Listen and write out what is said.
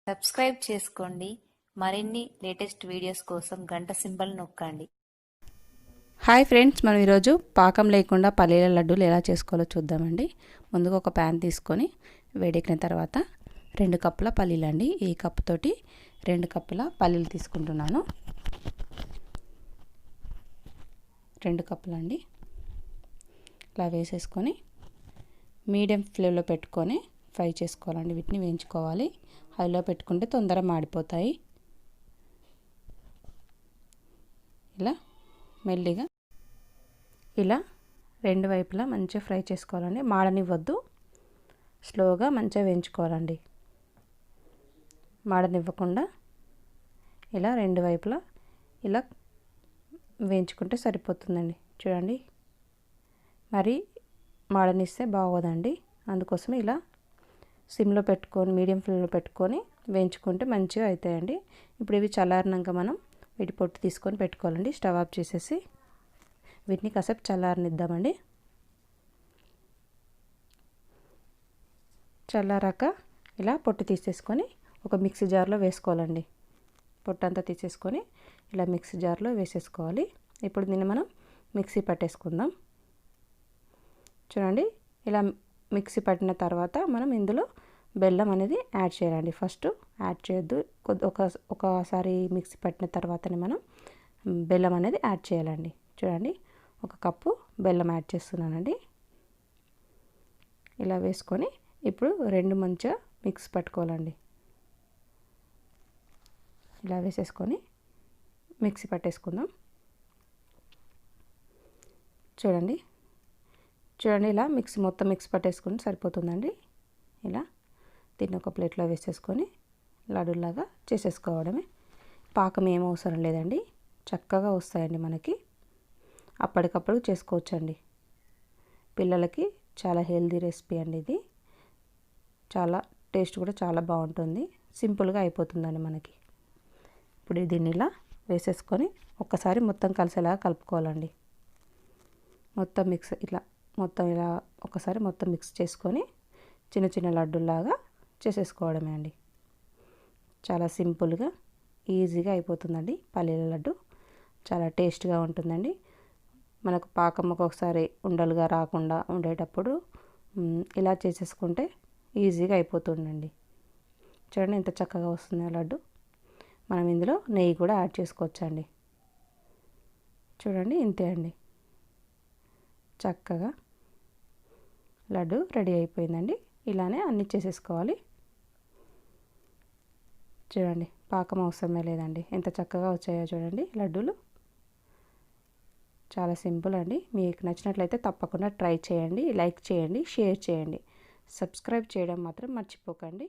Subscribe చేసుకోండి. మరిన్ని latest videos కోసం గంట సింబల్ నొక్కండి. హాయ్ ఫ్రెండ్స్, మనం ఈరోజు పాకం లేకుండా పల్లీల లడ్డూలు ఎలా చేసుకోవాలో చూద్దామండి. ముందుగా ఒక ప్యాన్ తీసుకొని వేడెక్కిన తర్వాత 2 కప్పుల పల్లీలు అండి. ఈ కప్పు తోటి 2 కప్పుల పల్లీలు తీసుకుంటున్నాను. 2 కప్పులండి. ఇలా వేసేసుకొని మీడియం ఫ్లేమ్లో పెట్టుకొని ఫ్రై చేసుకోవాలండి. వీటిని వేయించుకోవాలి. హైలో పెట్టుకుంటే తొందరగా మాడిపోతాయి. ఇలా మెల్లిగా ఇలా 2 వైపులా మంచిగా ఫ్రై చేసుకోవాలండి. మాడనివ్వద్దు, స్లోగా మంచిగా వేయించుకోవాలండి. మాడనివ్వకుండా ఇలా 2 వైపులా ఇలా వేయించుకుంటే సరిపోతుందండి. చూడండి, మరి మాడనిస్తే బాగోదండి. అందుకోసం ఇలా సిమ్లో పెట్టుకొని మీడియం ఫ్లేమ్లో పెట్టుకొని వేయించుకుంటే మంచిగా అవుతాయండి. ఇప్పుడు ఇవి చల్లారినాక మనం వీటి పొట్టు తీసుకొని పెట్టుకోవాలండి. స్టవ్ ఆఫ్ చేసేసి వీటిని కాసేపు చల్లారనిద్దామండి. చల్లారాక ఇలా పొట్టు తీసేసుకొని ఒక మిక్సీ జార్లో వేసుకోవాలండి. పొట్టు అంతా తీసేసుకొని ఇలా మిక్సీ జార్లో వేసేసుకోవాలి. ఇప్పుడు దీన్ని మనం మిక్సీ పట్టేసుకుందాం. చూడండి, ఇలా మిక్సీ పట్టిన తర్వాత మనం ఇందులో బెల్లం అనేది యాడ్ చేయాలండి. ఫస్ట్ యాడ్ చేయొద్దు, ఒకసారి మిక్సీ పట్టిన తర్వాతనే మనం బెల్లం అనేది యాడ్ చేయాలండి. చూడండి, 1 కప్పు బెల్లం యాడ్ చేస్తున్నానండి. ఇలా వేసుకొని ఇప్పుడు 2 మంచిగా మిక్స్ పట్టుకోవాలండి. ఇలా వేసేసుకొని మిక్సీ పట్టేసుకుందాం. చూడండి, ఇలా మొత్తం మిక్స్ పట్టేసుకుని సరిపోతుందండి. ఇలా దీన్ని ఒక ప్లేట్లో వేసేసుకొని లడ్డూలాగా చేసేసుకోవడమే. పాకం ఏం అవసరం లేదండి, చక్కగా వస్తాయండి మనకి. అప్పటికప్పుడు చేసుకోవచ్చండి. పిల్లలకి చాలా హెల్తీ రెసిపీ అండి ఇది. చాలా టేస్ట్ కూడా చాలా బాగుంటుంది. సింపుల్గా అయిపోతుందండి మనకి. ఇప్పుడు దీన్ని ఇలా వేసేసుకొని ఒక్కసారి మొత్తం కలిసేలాగా కలుపుకోవాలండి. ఇలా ఒకసారి మొత్తం మిక్స్ చేసుకొని చిన్న చిన్న లడ్డూలాగా చేసేసుకోవడమే అండి. చాలా సింపుల్గా ఈజీగా అయిపోతుందండి పల్లీల లడ్డు. చాలా టేస్ట్గా ఉంటుందండి. మనకు పాకం ఒక్కొక్కసారి ఉండలుగా రాకుండా ఉండేటప్పుడు ఇలా చేసేసుకుంటే ఈజీగా అయిపోతుందండి. చూడండి ఎంత చక్కగా వస్తుంది లడ్డు. మనం ఇందులో నెయ్యి కూడా యాడ్ చేసుకోవచ్చండి. చూడండి, ఇంతే అండి. చక్కగా లడ్డు రెడీ అయిపోయిందండి. ఇలానే అన్నీ చేసేసుకోవాలి. చూడండి, పాకం అవసరమే లేదండి. ఎంత చక్కగా వచ్చాయో చూడండి లడ్డూలు. చాలా సింపుల్ అండి. మీకు నచ్చినట్లయితే తప్పకుండా ట్రై చేయండి. లైక్ చేయండి, షేర్ చేయండి, సబ్స్క్రైబ్ చేయడం మాత్రం మర్చిపోకండి.